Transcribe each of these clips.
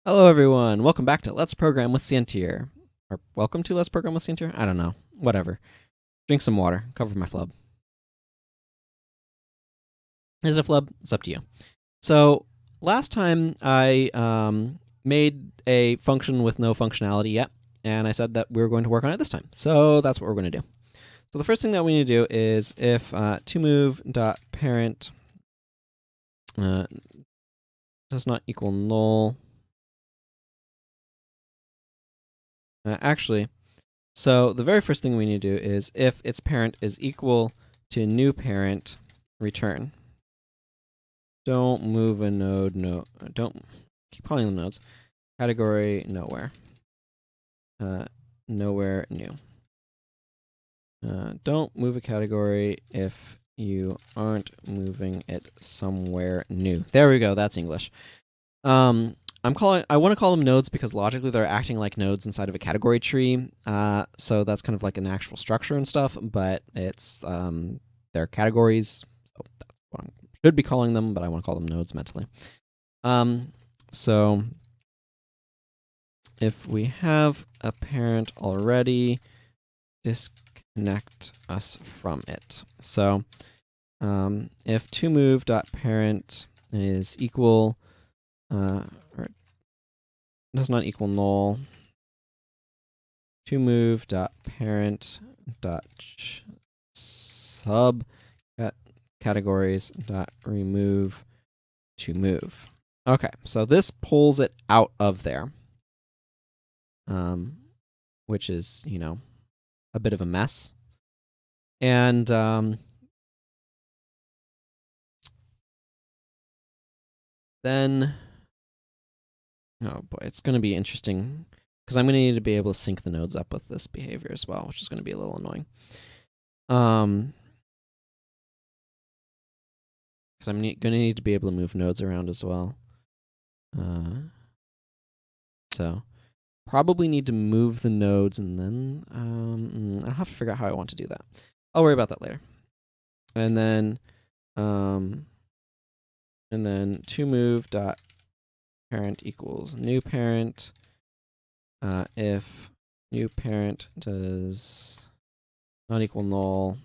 Hello, everyone. Welcome back to Let's Program with Ciantier. Or welcome to Let's Program with Ciantier? I don't know. Whatever. Drink some water. Cover my flub. Is it a flub? It's up to you. So, last time I made a function with no functionality yet, and I said that we were going to work on it this time. So, that's what we're going to do. So, the first thing that we need to do is if toMove.parent does not equal null. So the very first thing we need to do is if its parent is equal to new parent, return. Don't move a node. No, don't keep calling them nodes. Category nowhere. Nowhere new. Don't move a category if you aren't moving it somewhere new. There we go. That's English. I want to call them nodes because logically they're acting like nodes inside of a category tree. So that's kind of like an actual structure and stuff, but it's they're categories. So that's what I should be calling them, but I want to call them nodes mentally. So if we have a parent already, disconnect us from it. So if toMove.parent is equal or does not equal null, toMove.parent.sub categories.remove toMove. Okay, so this pulls it out of there, which is, a bit of a mess. And then, oh boy, it's going to be interesting because I'm going to need to be able to sync the nodes up with this behavior as well, which is going to be a little annoying. Because I'm going to need to be able to move nodes around as well. So probably need to move the nodes, and then I'll have to figure out how I want to do that. I'll worry about that later. And then toMove.parent equals new parent. If new parent does not equal null,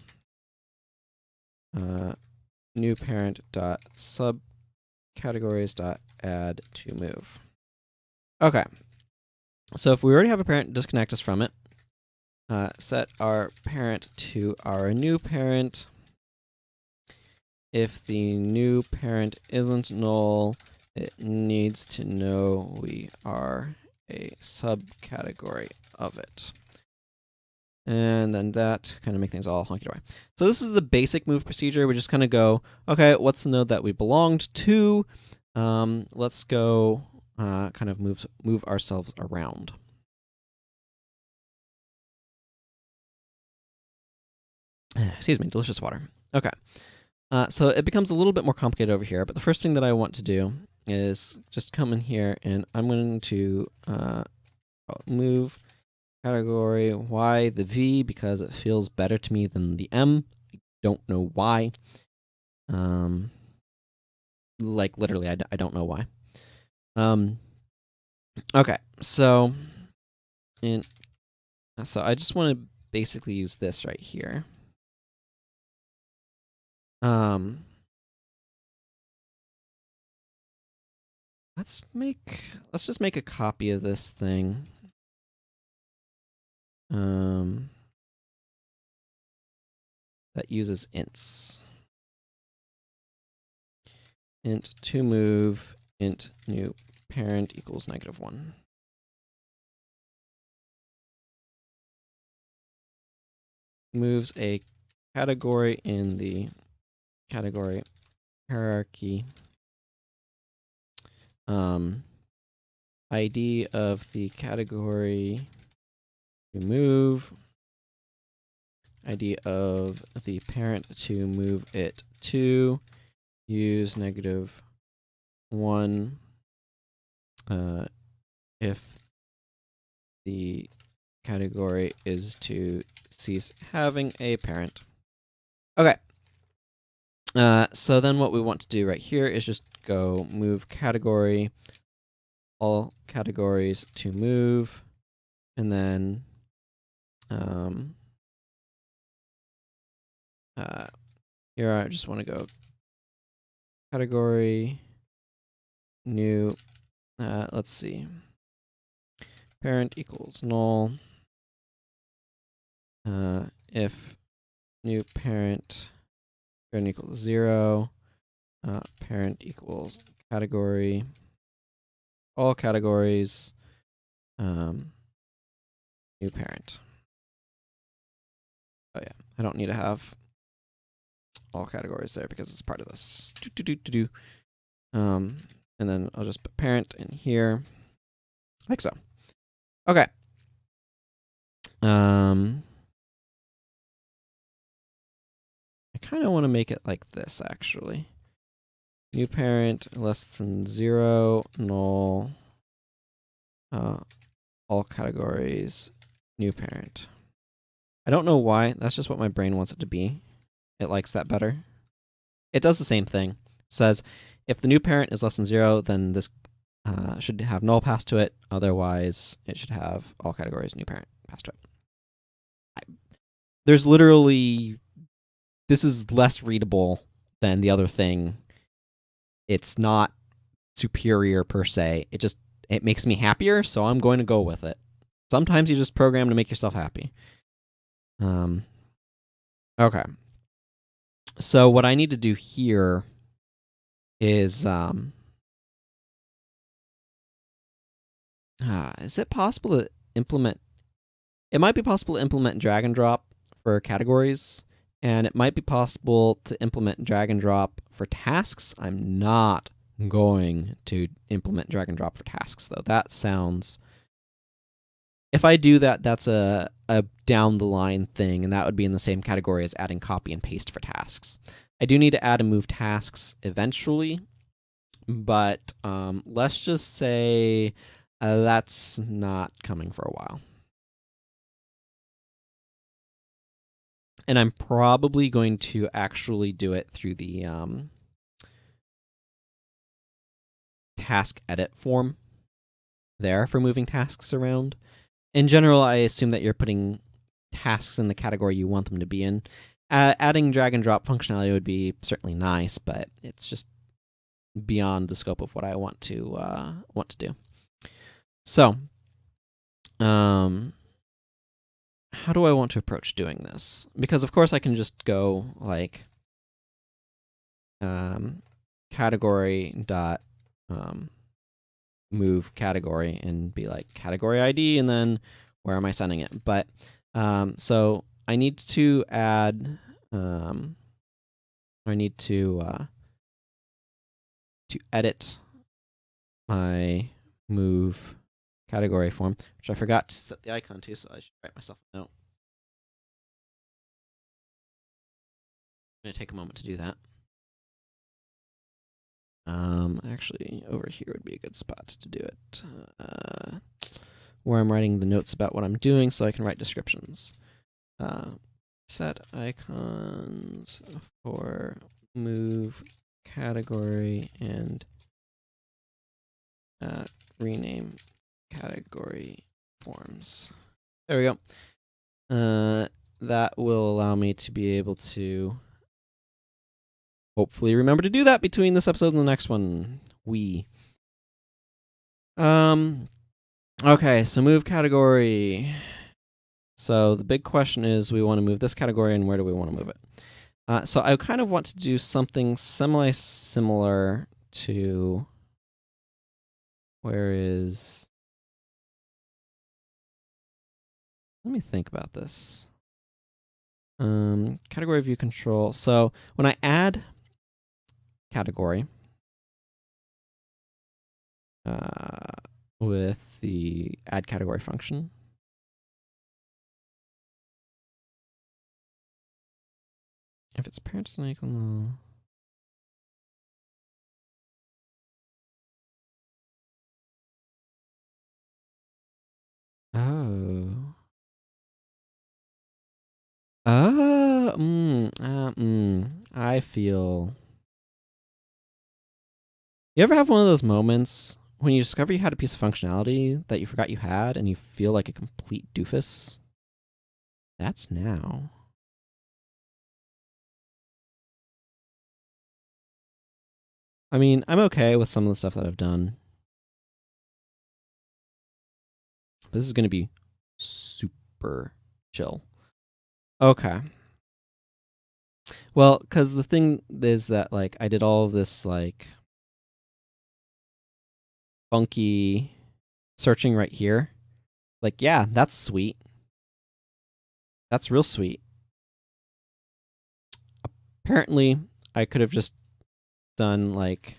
new parent dot subcategories dot add toMove. Okay. So if we already have a parent, disconnect us from it. Set our parent to our new parent. If the new parent isn't null, it needs to know we are a subcategory of it. And then that kind of make things all hunky-dory. So this is the basic move procedure. We just kind of go, okay, what's the node that we belonged to? Let's go kind of move ourselves around. Excuse me, delicious water. Okay. So it becomes a little bit more complicated over here, but the first thing that I want to do is just come in here and I'm going to move category Y the V because it feels better to me than the M. I don't know why. Like literally, I don't know why. Okay, so I just want to basically use this right here. Let's just make a copy of this thing. That uses ints. Int toMove int new parent equals -1. Moves a category in the category hierarchy. ID of the category to move. ID of the parent to move it to. Use -1 if the category is to cease having a parent. Okay. So then what we want to do right here is just go move category all categories to move, and then here I just want to go category new. Let's see. Parent equals null. If new parent equals 0, parent equals category, all categories, new parent. Oh yeah, I don't need to have all categories there because it's part of this. And then I'll just put parent in here, like so. Okay. I kind of want to make it like this, actually. New parent less than 0, null, all categories, new parent. I don't know why. That's just what my brain wants it to be. It likes that better. It does the same thing. It says if the new parent is less than 0, then this should have null passed to it. Otherwise, it should have all categories, new parent passed to it. There's literally... This is less readable than the other thing. It's not superior per se. It makes me happier, so I'm going to go with it. Sometimes you just program to make yourself happy. Okay. So what I need to do here is it possible to implement... It might be possible to implement drag and drop for categories, and it might be possible to implement drag and drop for tasks. I'm not going to implement drag and drop for tasks, though. That sounds... If I do that, that's a down the line thing, and that would be in the same category as adding copy and paste for tasks. I do need to add and move tasks eventually, but let's just say that's not coming for a while. And I'm probably going to actually do it through the task edit form there for moving tasks around. In general, I assume that you're putting tasks in the category you want them to be in. Adding drag and drop functionality would be certainly nice, but it's just beyond the scope of what I want to do. So, how do I want to approach doing this? Because of course I can just go like category dot move category and be like category ID, and then where am I sending it? But so I need to add I need to edit my move category form, which I forgot to set the icon to, so I should write myself a note. I'm going to take a moment to do that. Actually, over here would be a good spot to do it, where I'm writing the notes about what I'm doing, so I can write descriptions. Set icons for move category and rename category forms. There we go. That will allow me to be able to hopefully remember to do that between this episode and the next one. Okay, so move category. So the big question is, we want to move this category, and where do we want to move it? So I kind of want to do something similar to... Where is... Let me think about this. Category view control. So when I add category with the add category function, if it's parent doesn't equal null, I feel... You ever have one of those moments when you discover you had a piece of functionality that you forgot you had and you feel like a complete doofus, that's now. I mean, I'm okay with some of the stuff that I've done. But this is going to be super chill. Okay. Well, because the thing is that, like, I did all of this, like, funky searching right here. Like, yeah, that's sweet. That's real sweet. Apparently, I could have just done, like,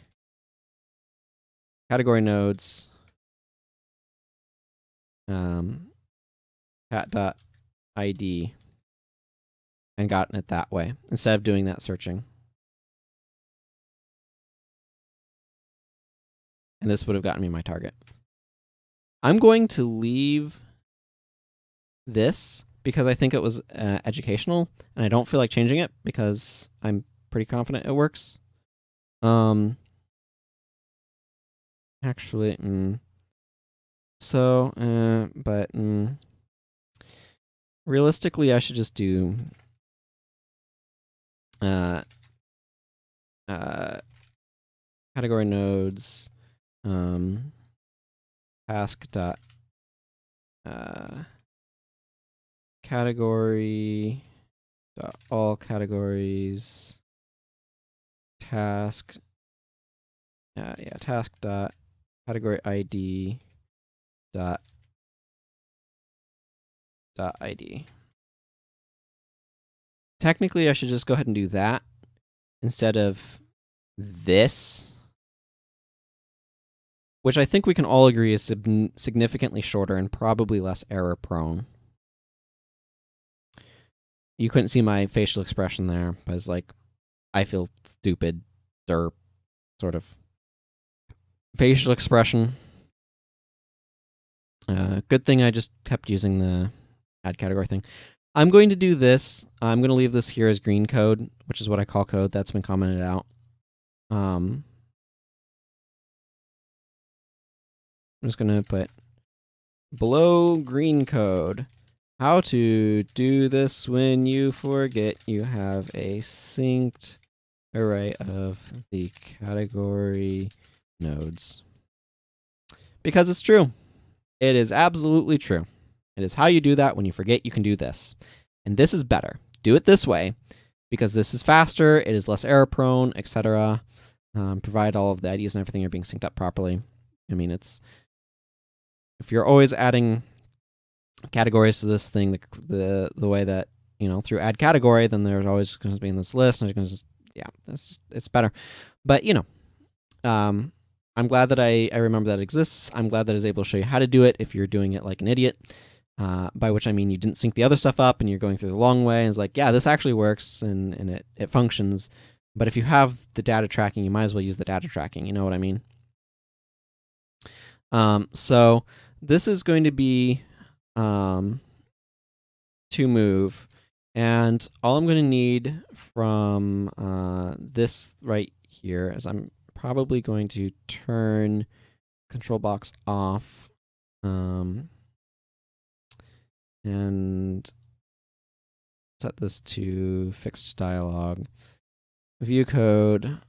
category nodes, cat.id, and gotten it that way instead of doing that searching. And this would have gotten me my target. I'm going to leave this because I think it was educational, and I don't feel like changing it because I'm pretty confident it works. Actually, so, but realistically, I should just do category nodes, task dot category dot all categories task task dot category ID dot ID. Technically, I should just go ahead and do that instead of this, which I think we can all agree is significantly shorter and probably less error prone. You couldn't see my facial expression there, but it's like, I feel stupid, derp, sort of facial expression. Good thing I just kept using the add category thing. I'm going to do this. I'm going to leave this here as green code, which is what I call code. That's been commented out. I'm just going to put below green code. How to do this when you forget you have a synced array of the category nodes. Because it's true. It is absolutely true. It is how you do that when you forget you can do this. And this is better. Do it this way because this is faster, it is less error prone, etc. Provide all of the IDs and everything are being synced up properly. I mean, it's if you're always adding categories to this thing the way that, you know, through add category, then there's always going to be in this list, and it's going to just, yeah, it's better. But, you know, I'm glad that I remember that it exists. I'm glad that I was able to show you how to do it if you're doing it like an idiot, by which I mean you didn't sync the other stuff up and you're going through the long way, and it's like, yeah, this actually works and it functions. But if you have the data tracking, you might as well use the data tracking. You know what I mean? So this is going to be to move, and all I'm going to need from this right here is I'm probably going to turn control box off and set this to fixed dialog. View code.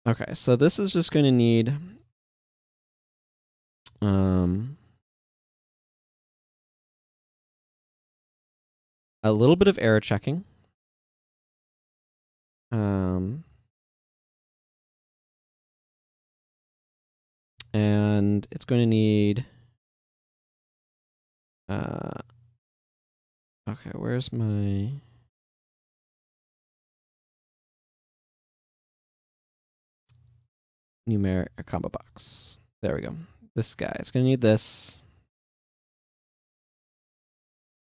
Okay, so this is just going to need a little bit of error checking. And it's going to need okay, where's my numeric combo box? There we go. This guy. It's going to need this.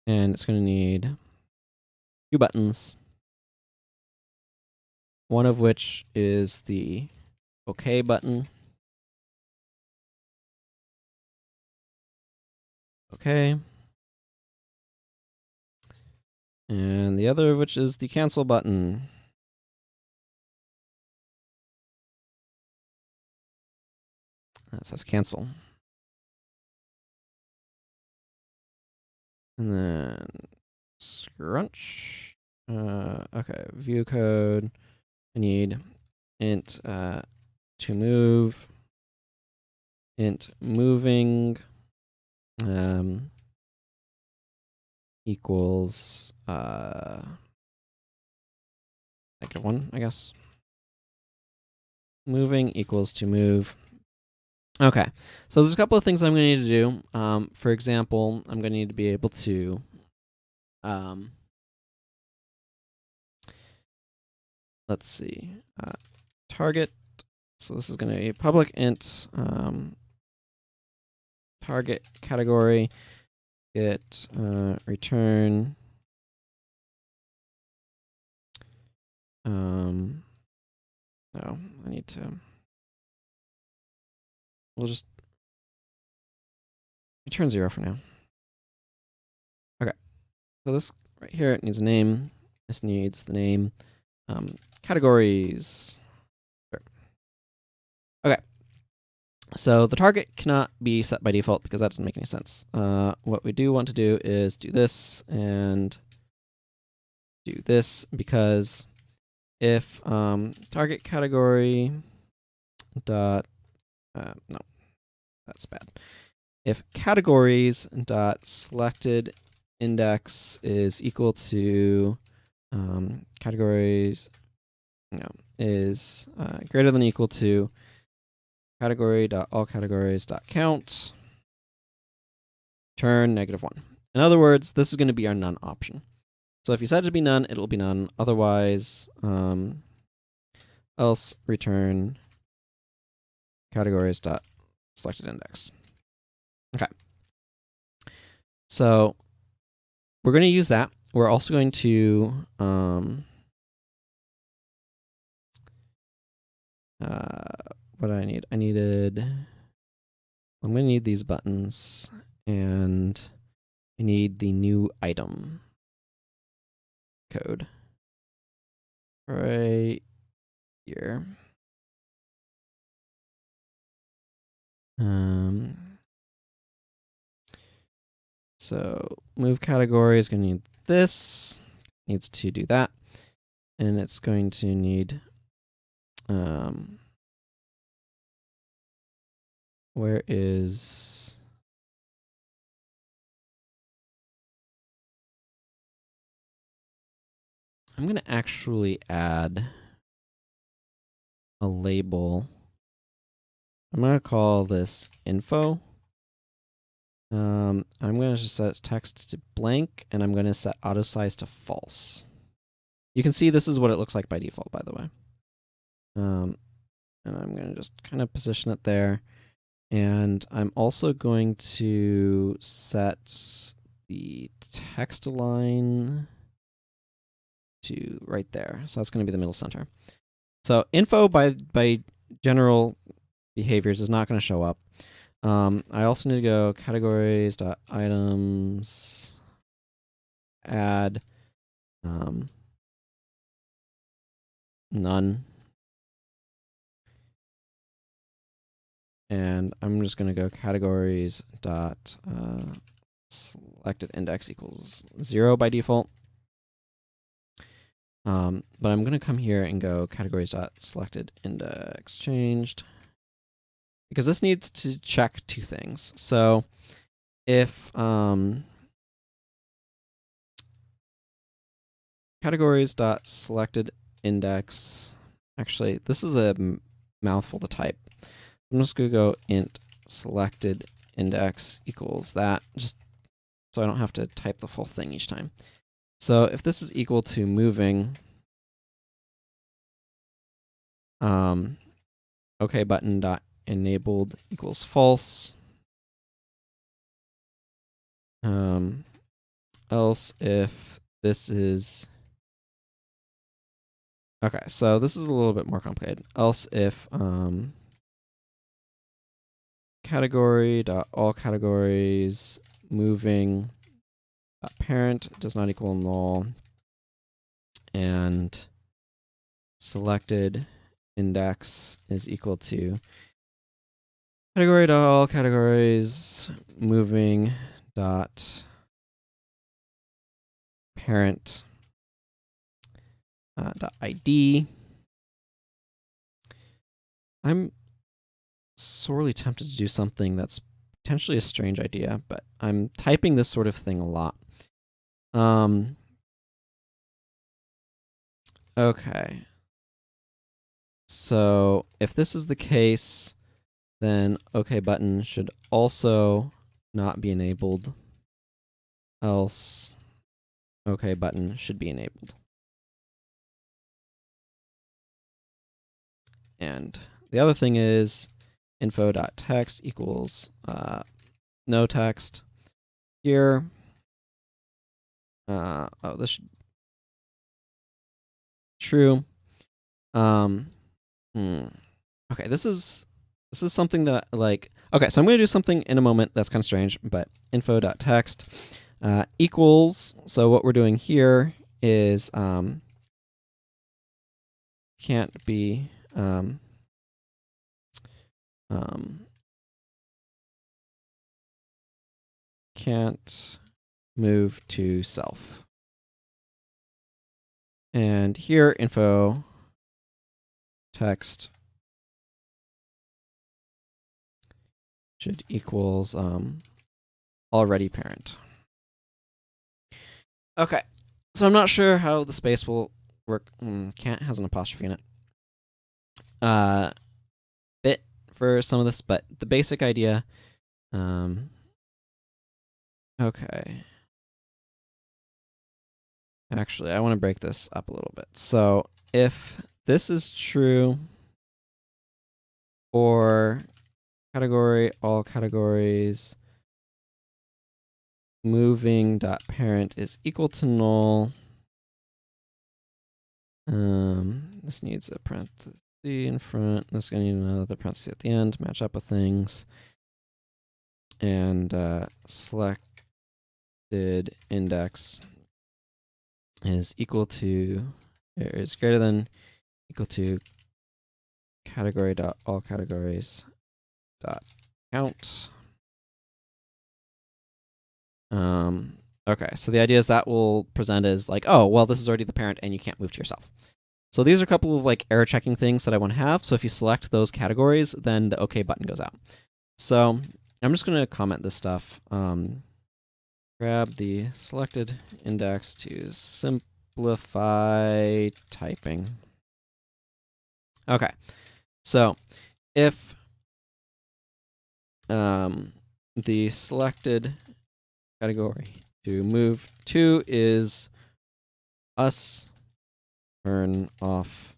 And it's going to need 2 buttons. One of which is the OK button. Okay. And the other of which is the cancel button. That says cancel. And then scrunch. Okay, view code. I need int to move. Int moving equals -1, I guess. Moving equals to move. Okay, so there's a couple of things I'm going to need to do. For example, I'm going to need to be able to let's see, target. So this is going to be public int target category get return no, I need to. We'll just return 0 for now. Okay, so this right here, it needs a name. This needs the name. Categories. Sure. Okay, so the target cannot be set by default because that doesn't make any sense. What we do want to do is do this and do this, because if target category dot no, that's bad. If categories dot selected index is equal to categories is greater than or equal to category dot all categories dot count, return -1. In other words, this is going to be our none option. So if you set it to be none, it'll be none. Otherwise, else return categories dot selected index. Okay. So we're going to use that. We're also going to what do I need? I'm going to need these buttons, and I need the new item code right here. So move category is going to need this, needs to do that, and it's going to need where is I'm going to actually add a label. I'm going to call this info. I'm going to just set text to blank, and I'm going to set auto size to false. You can see this is what it looks like by default, by the way. And I'm going to just kind of position it there. And I'm also going to set the text align to right there. So that's going to be the middle center. So info by general behaviors is not going to show up. I also need to go categories.items, add none. And I'm just going to go categories dot selected index equals 0 by default. But I'm going to come here and go categories dot selected index changed, because this needs to check two things. So if categories dot selected index, actually this is a mouthful to type. I'm just going to go int selected index equals that, just so I don't have to type the full thing each time. So if this is equal to moving OK button dot enabled equals false, else if this is okay, so this is a little bit more complicated. Else if category dot all categories moving parent does not equal null, and selected index is equal to category to all categories moving dot parent dot ID. I'm sorely tempted to do something that's potentially a strange idea, but I'm typing this sort of thing a lot. Okay. So if this is the case, then OK button should also not be enabled, else OK button should be enabled. And the other thing is info.text equals no text. Here, oh, this should true. Okay, this is something that like, okay, so I'm going to do something in a moment that's kind of strange, but info.text equals, so what we're doing here is can't be can't move to self. And here info text should equals already parent. Okay, so I'm not sure how the space will work. Can't has an apostrophe in it. Bit for some of this, but the basic idea. Okay. Actually, I want to break this up a little bit. So if this is true for category, all categories, moving.parent is equal to null. This needs a parenthesis in front. This is going to need another parenthesis at the end to match up with things. And selected index is equal to, or is greater than equal to category dot all categories dot count. Okay, so the idea is that will present as like, oh, well, this is already the parent and you can't move to yourself. So these are a couple of like error checking things that I want to have. So if you select those categories, then the OK button goes out. So I'm just going to comment this stuff. Grab the selected index to simplify typing. Okay, so if the selected category to move to is us, turn off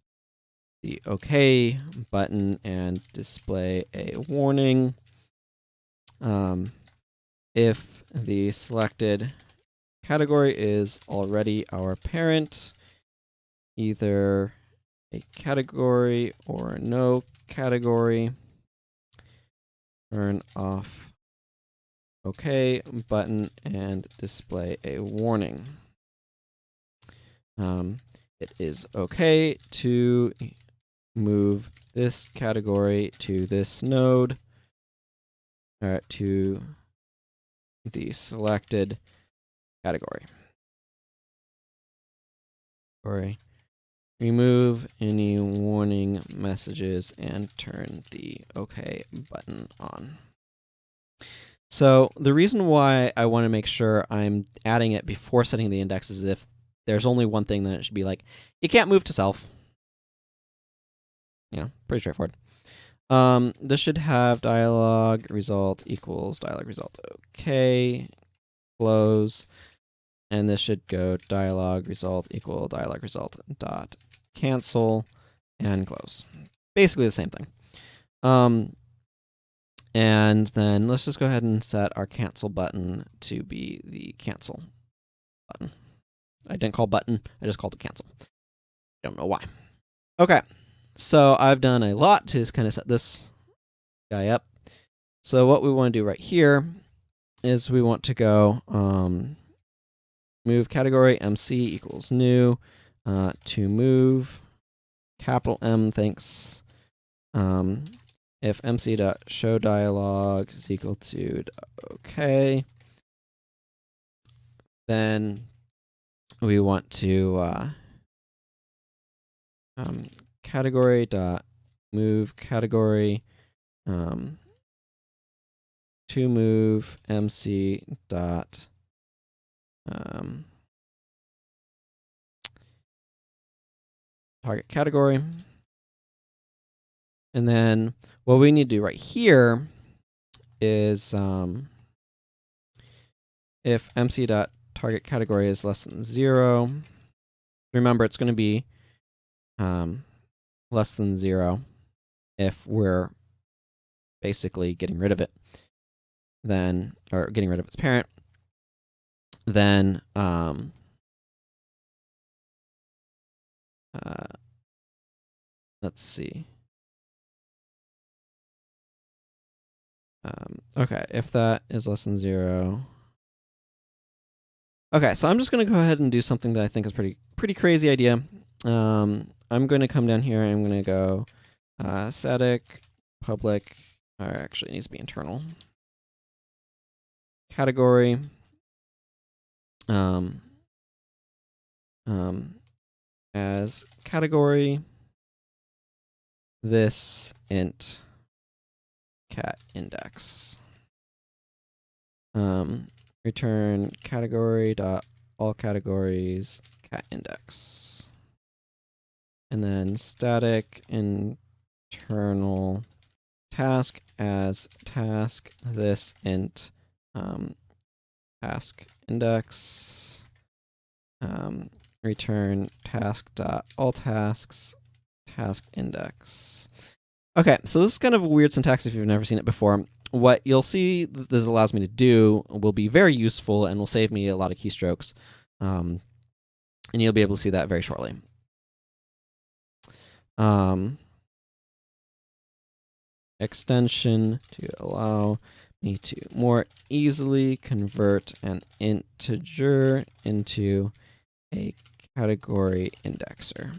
the OK button and display a warning. If the selected category is already our parent, either a category or no category, turn off OK button and display a warning. It is okay to move this category to this node, to the selected category. Remove any warning messages and turn the OK button on. So the reason why I want to make sure I'm adding it before setting the index is if there's only one thing, then it should be like, you can't move to self. You know, pretty straightforward. This should have dialog result equals dialog result OK, close. And this should go dialog result equal dialog result dot cancel and close. Basically the same thing. And then let's just go ahead and set our cancel button to be the cancel button. I didn't call button, I just called it cancel. Don't know why. Okay, so I've done a lot to kind of set this guy up. So what we want to do right here is we want to go move category MC equals new to move capital M, thanks. if mc.showDialog is equal to OK, then we want to category dot move category to move mc dot target category. And then what we need to do right here is if mc.target category is less than 0, remember it's going to be less than 0 if we're basically getting rid of it, then, or getting rid of its parent, then let's see. Okay, if that is less than 0. Okay, so I'm just going to go ahead and do something that I think is pretty crazy idea. I'm going to come down here and I'm going to go static public, or actually it needs to be internal. Category as category this int cat index. Return category dot all categories cat index. And then static internal task as task this int task index. Return task dot all tasks task index. Okay, so this is kind of a weird syntax if you've never seen it before. What you'll see that this allows me to do will be very useful and will save me a lot of keystrokes. And you'll be able to see that very shortly. Extension to allow me to more easily convert an integer into a category indexer.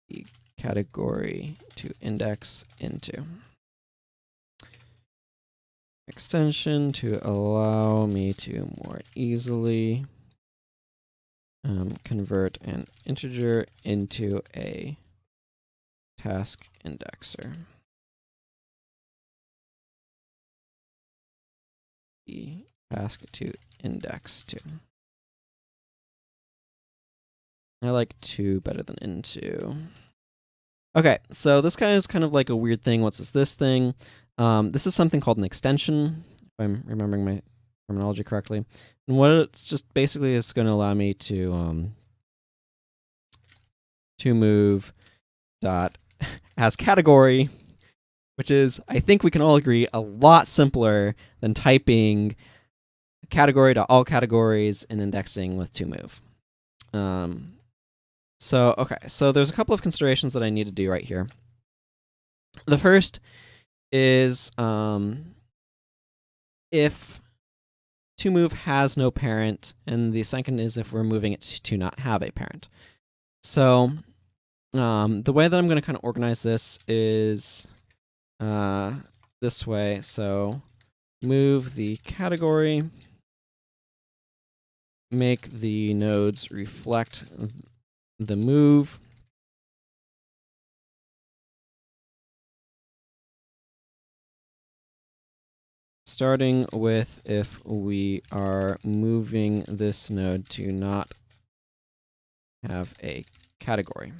The category to index into. Extension to allow me to more easily convert an integer into a task indexer. The task to index to. I like to better than into. Okay, so this guy is kind of like a weird thing. What's this thing? This is something called an extension, if I'm remembering my terminology correctly. And what it's just basically is going to allow me to move dot as category, which is, I think we can all agree, a lot simpler than typing category to all categories and indexing with toMove. So there's a couple of considerations that I need to do right here. The first is if toMove has no parent, and the second is if we're moving it to not have a parent. So the way that I'm going to kind of organize this is this way. So move the category, make the nodes reflect the move. Starting with if we are moving this node to not have a category.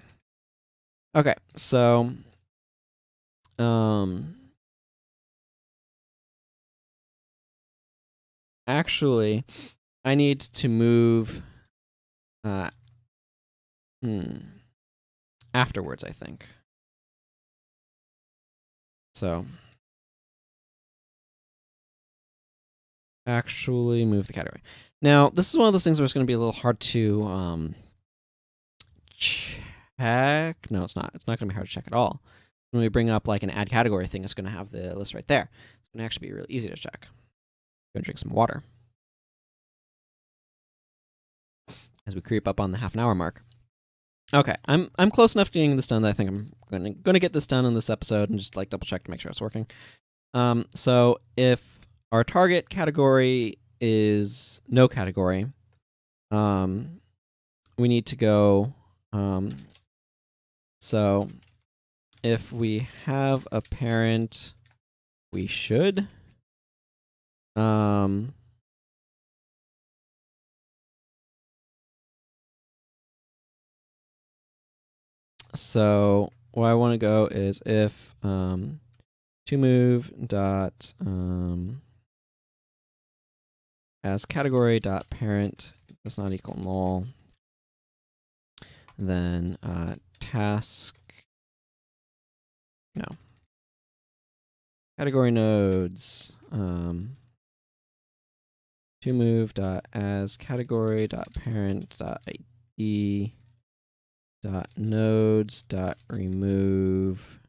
Okay, so actually, I need to move afterwards, I think. So actually move the category. Now, this is one of those things where it's going to be a little hard to check. No, it's not. It's not going to be hard to check at all. When we bring up like an add category thing, it's going to have the list right there. It's going to actually be really easy to check. Go and drink some water as we creep up on the half-an-hour mark. Okay, I'm close enough to getting this done that I think I'm gonna get this done in this episode and just like double check to make sure it's working. So if our target category is no category, we need to go. So if we have a parent, we should. So where I want to go is if to move dot as category dot parent does not equal null, then task no category nodes to move dot as category dot parent dot id dot nodes dot remove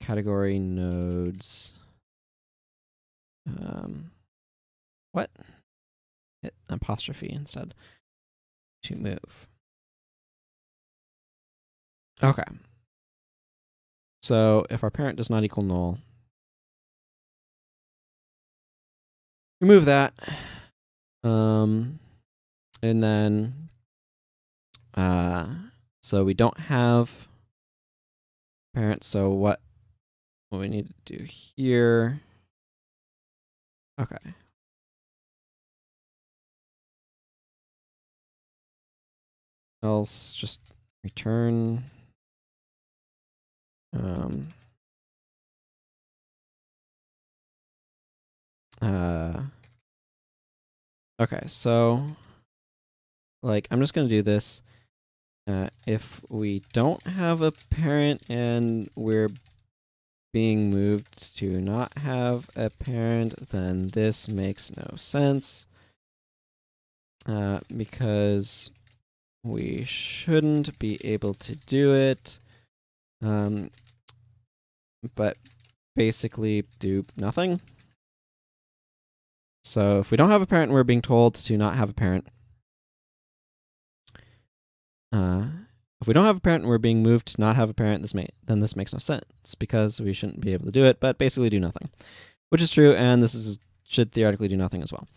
category nodes what? Hit apostrophe instead to move. Okay. So if our parent does not equal null, remove that. And then so we don't have parents, so what we need to do here. Okay. Else just return okay, so like I'm just gonna do this. If we don't have a parent and we're being moved to not have a parent, then this makes no sense. Because we shouldn't be able to do it. But basically do nothing. So if we don't have a parent and we're being told to not have a parent, if we don't have a parent and we're being moved to not have a parent, then this makes no sense because we shouldn't be able to do it, but basically do nothing, which is true, and this should theoretically do nothing as well.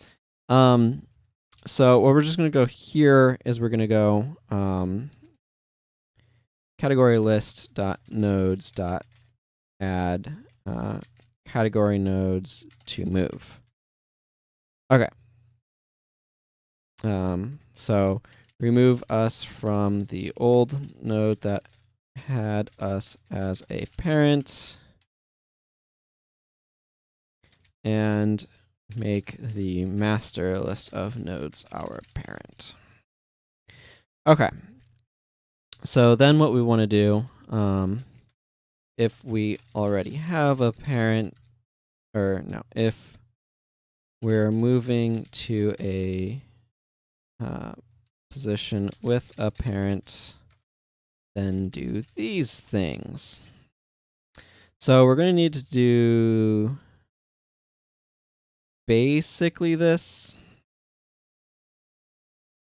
So what we're just going to go here is we're going to go category list dot nodes dot add category nodes to move. Okay. So remove us from the old node that had us as a parent and make the master list of nodes our parent. Okay. So then what we want to do, if we already have a parent, or no, if we're moving to a position with a parent, then do these things. So we're going to need to do basically this,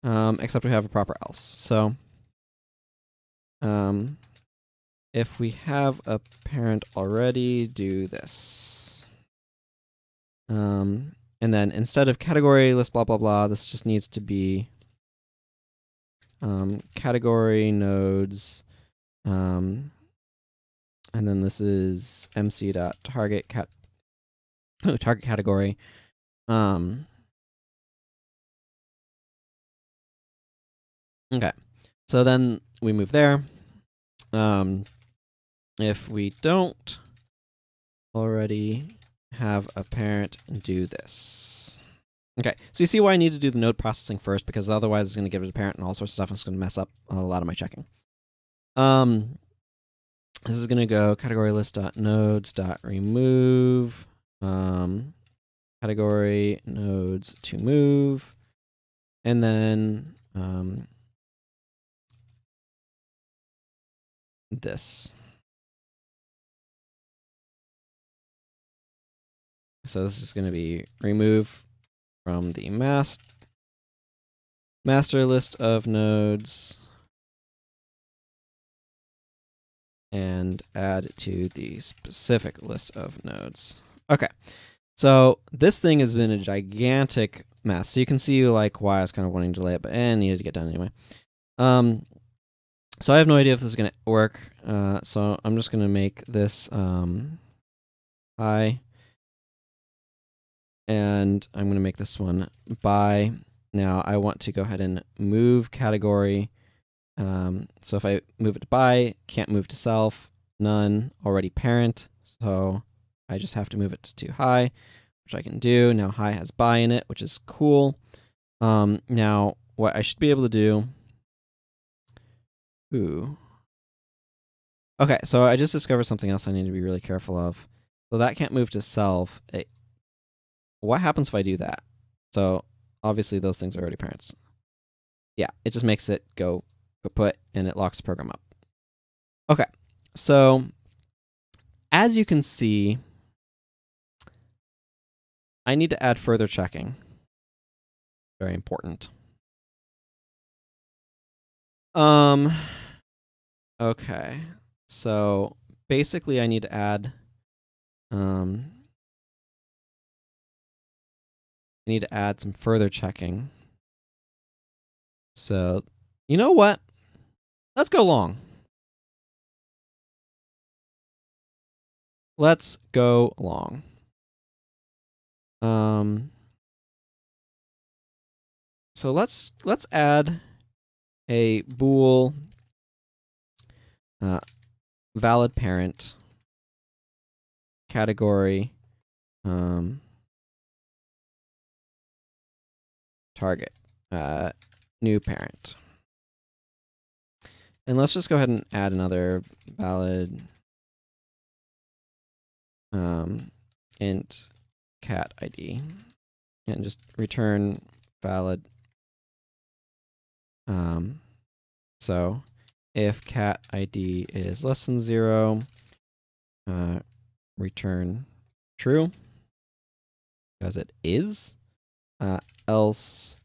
except we have a proper else. So if we have a parent already, do this. And then instead of category list blah blah blah, this just needs to be category nodes, and then this is mc.target target category. Okay, so then we move there. If we don't already have a parent, do this. Okay, so you see why I need to do the node processing first, because otherwise it's going to give it a parent and all sorts of stuff, and it's going to mess up a lot of my checking. This is going to go category list.nodes.remove category nodes to move, and then this. So this is going to be remove from the master list of nodes and add to the specific list of nodes. Okay, so this thing has been a gigantic mess. So you can see like why I was kind of wanting to delay it, but it needed to get done anyway. So I have no idea if this is going to work. So I'm just going to make this high, and I'm going to make this one by. Now I want to go ahead and move category. So if I move it to by, can't move to self, none, already parent. So I just have to move it to high, which I can do. Now high has by in it, which is cool. Now what I should be able to do. Ooh. Okay, so I just discovered something else I need to be really careful of. So that can't move to self. What happens if I do that? So obviously those things are already parents. Yeah, it just makes it go kaput and it locks the program up. Okay, so as you can see, I need to add further checking. Very important. Okay, so basically I need to add some further checking. So, you know what? Let's go long. Let's go long. So let's add a bool valid parent category target new parent. And let's just go ahead and add another valid int cat ID and just return valid. So if cat ID is less than 0, return true because it is. Else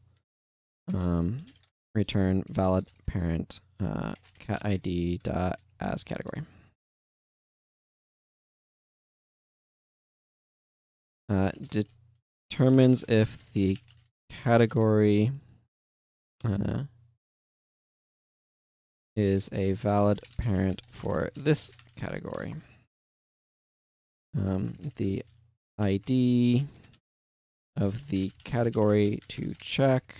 return valid parent cat ID dot as category. Determines if the category is a valid parent for this category. The ID of the category to check.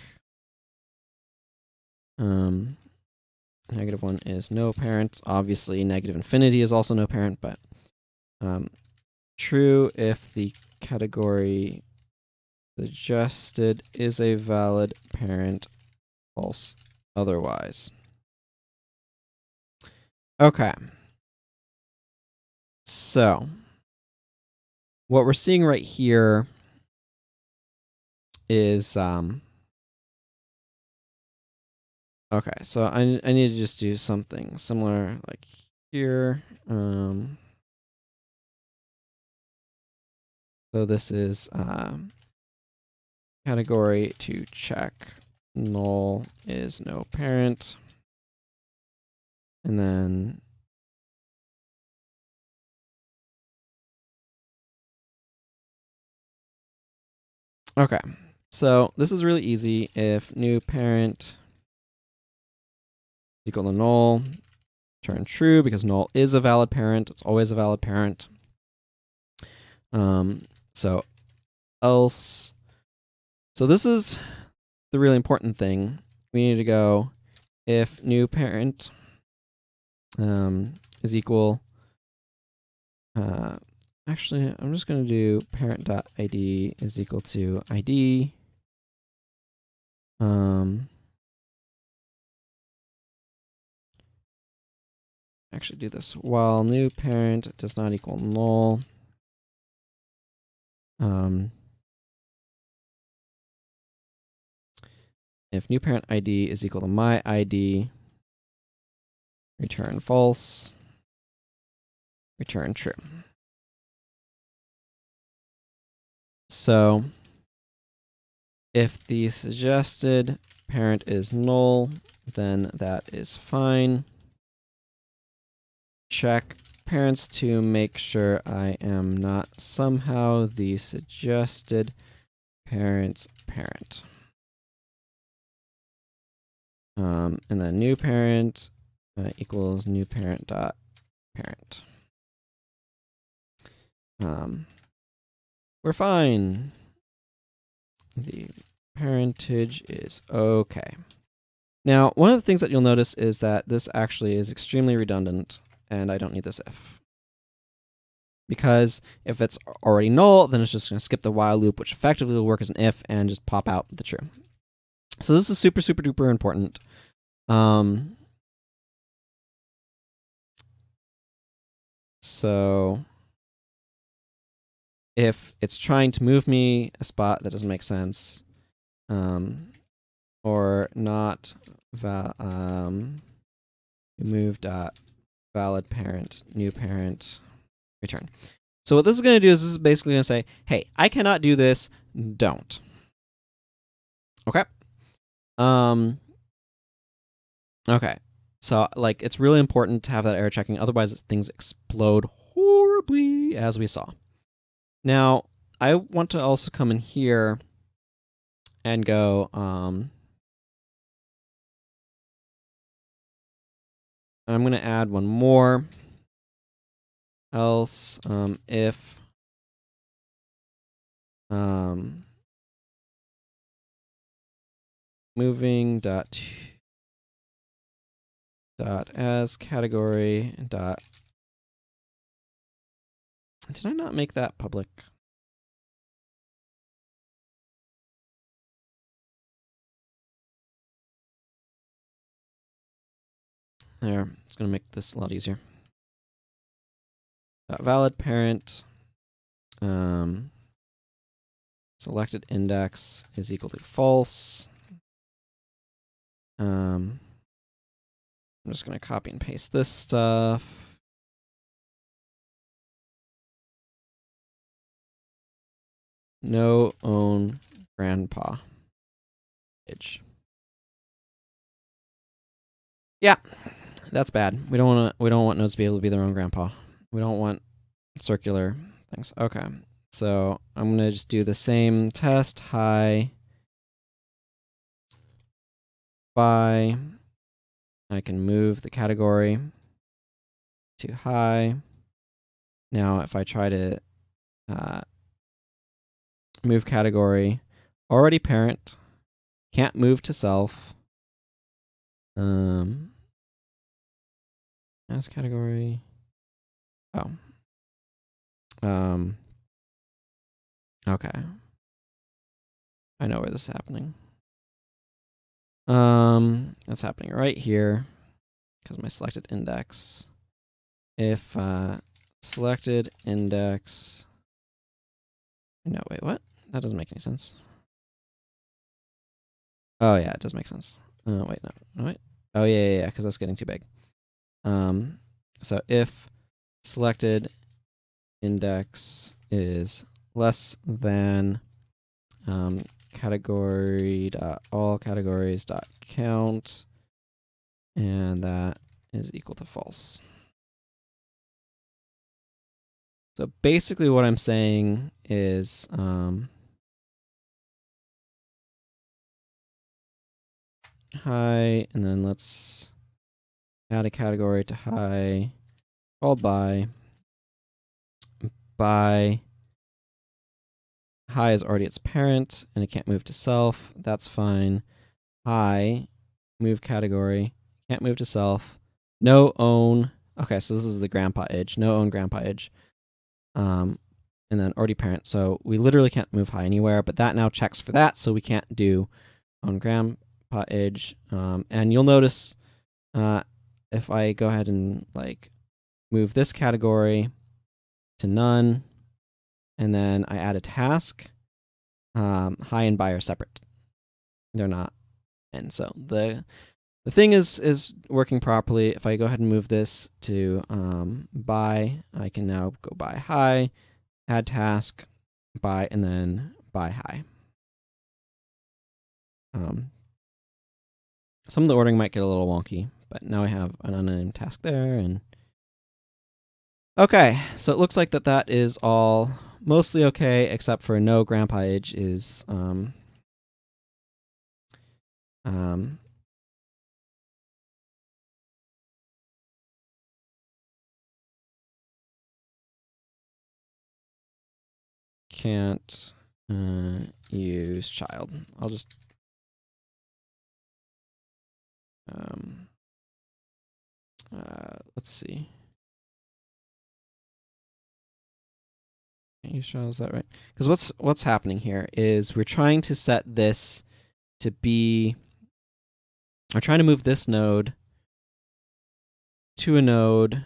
-1 is no parent. Obviously, -infinity is also no parent, but true if the category suggested is a valid parent, false otherwise. Okay. So, what we're seeing right here is okay, so I need to just do something similar like here. So this is category to check null is no parent. And then okay. So this is really easy. If new parent equal to null, turn true because null is a valid parent. It's always a valid parent. So else. So this is the really important thing. We need to go if new parent is equal. Actually, I'm just going to do parent.id is equal to ID. Actually do this while new parent does not equal null. If new parent ID is equal to my ID, return false, return true. So if the suggested parent is null, then that is fine. Check parents to make sure I am not somehow the suggested parent's parent. And then new parent equals new parent dot parent. We're fine. The parentage is okay. Now, one of the things that you'll notice is that this actually is extremely redundant, and I don't need this if. Because if it's already null, then it's just going to skip the while loop, which effectively will work as an if and just pop out the true. So this is super, super duper important. So if it's trying to move me a spot that doesn't make sense, or not move dot valid parent new parent return. So what this is going to do is this is basically going to say, hey, I cannot do this, don't. Okay. Okay. So like it's really important to have that error checking, otherwise things explode horribly, as we saw. Now, I want to also come in here and go I'm going to add one more. Else if moving dot as category dot. Did I not make that public? There, it's going to make this a lot easier. Valid parent selected index is equal to false. I'm just going to copy and paste this stuff. No own grandpa age. Yeah, that's bad. We don't want nodes to be able to be their own grandpa. We don't want circular things. Okay, so I'm gonna just do the same test. Hi. By. I can move the category to hi. Now, if I try to move category, already parent, can't move to self. As category. Oh. Okay. I know where this is happening. That's happening right here because my selected index. If selected index. No, wait, what? That doesn't make any sense. Oh yeah, it does make sense. Wait, no, wait. Oh yeah, because that's getting too big. So if selected index is less than category dot all categories dot count, and that is equal to false. So basically what I'm saying is hi, and then let's add a category to hi called by hi is already its parent and it can't move to self. That's fine. Hi, move category, can't move to self. No own. Okay, so this is the grandpa age. No own grandpa age. And then already parent. So we literally can't move hi anywhere, but that now checks for that, so we can't do own grandpa age. And you'll notice if I go ahead and like move this category to none, and then I add a task, hi and by are separate. They're not. And so the thing is working properly. If I go ahead and move this to by, I can now go by hi, add task, by, and then by hi. some of the ordering might get a little wonky, but now I have an unnamed task there. And okay, so it looks like that is all mostly okay, except for no grandpa age is can't use child. I'll just let's see. Can't use child, is that right? Because what's happening here is we're trying to set this to be. We're trying to move this node to a node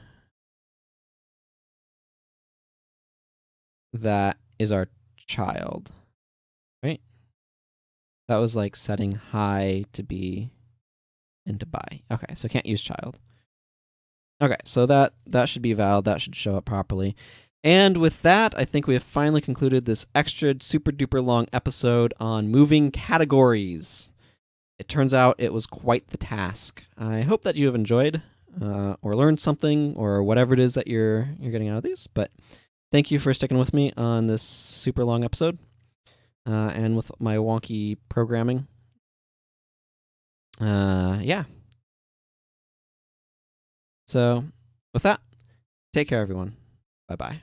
that is our child, right? That was like setting hi to be and to buy. Okay, so can't use child. Okay, so that should be valid. That should show up properly. And with that, I think we have finally concluded this extra super duper long episode on moving categories. It turns out it was quite the task. I hope that you have enjoyed or learned something or whatever it is that you're getting out of these. But thank you for sticking with me on this super long episode and with my wonky programming. Yeah. So with that, take care, everyone. Bye-bye.